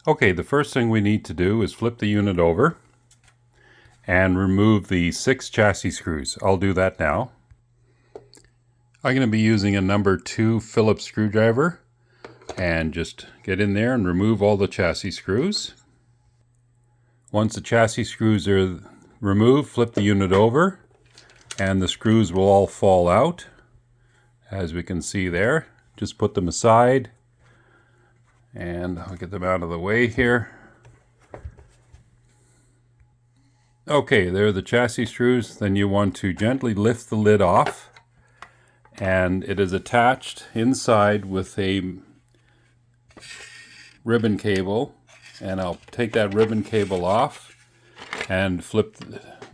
Okay, the first thing we need to do is flip the unit over and remove the 6 chassis screws. I'll do that now. I'm going to be using a number 2 Phillips screwdriver and just get in there and remove all the chassis screws. Once the chassis screws are removed, flip the unit over and the screws will all fall out, as we can see there. Just put them aside and I'll get them out of the way here. Okay, there are the chassis screws. Then you want to gently lift the lid off, and it is attached inside with a ribbon cable, and I'll take that ribbon cable off and flip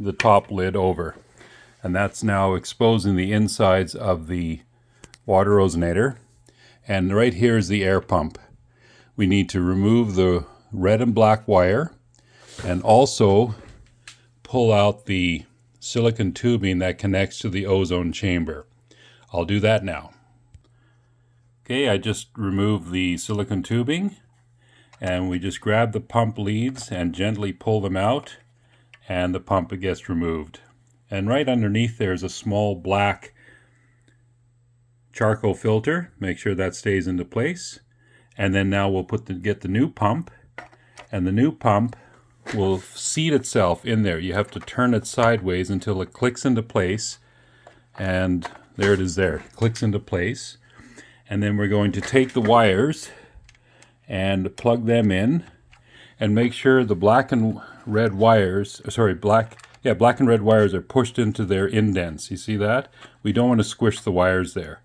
the top lid over, and that's now exposing the insides of the water ozonator. And right here is the air pump. We need to remove the red and black wire and also pull out the silicone tubing that connects to the ozone chamber. I'll do that now. Okay, I just removed the silicone tubing, and we just grab the pump leads and gently pull them out, and the pump gets removed. And right underneath there's a small black charcoal filter. Make sure that stays into place. And then now we'll get the new pump, and the new pump will seat itself in there. You have to turn it sideways until it clicks into place, and there it is there. It clicks into place. And then we're going to take the wires and plug them in, and make sure the black and red wires, black and red wires are pushed into their indents. You see that? We don't want to squish the wires there.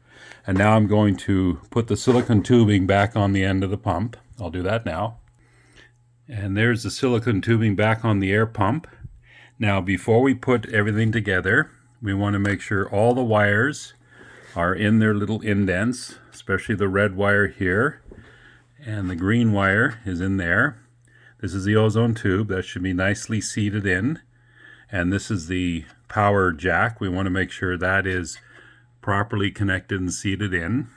And now I'm going to put the silicone tubing back on the end of the pump. I'll do that now. And there's the silicone tubing back on the air pump. Now, before we put everything together, we want to make sure all the wires are in their little indents, especially the red wire here, and the green wire is in there. This is the ozone tube. That should be nicely seated in. And this is the power jack. We want to make sure that is properly connected and seated in.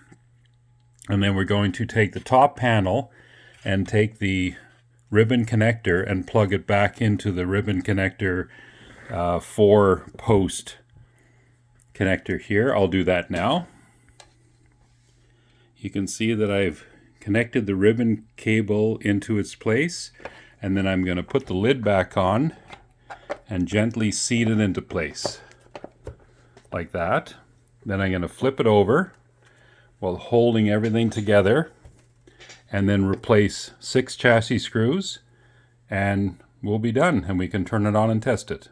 And then we're going to take the top panel and take the ribbon connector and plug it back into the ribbon connector 4-post connector here. I'll do that now. You can see that I've connected the ribbon cable into its place, and then I'm going to put the lid back on and gently seat it into place like that. Then I'm going to flip it over while holding everything together, and then replace 6 chassis screws, and we'll be done, and we can turn it on and test it.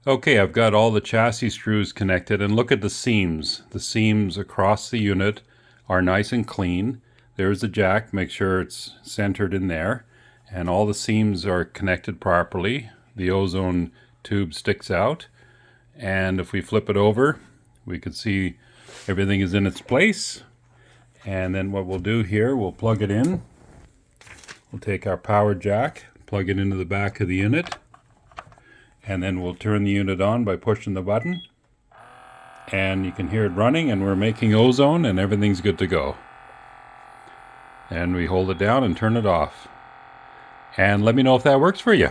Okay, I've got all the chassis screws connected, and look at the seams. The seams across the unit are nice and clean. There's the jack. Make sure it's centered in there, and all the seams are connected properly. The ozone tube sticks out, and if we flip it over, we can see everything is in its place. And then what we'll do here, we'll plug it in. We'll take our power jack, plug it into the back of the unit, and then we'll turn the unit on by pushing the button. And you can hear it running, and we're making ozone, and everything's good to go. And we hold it down and turn it off. And let me know if that works for you.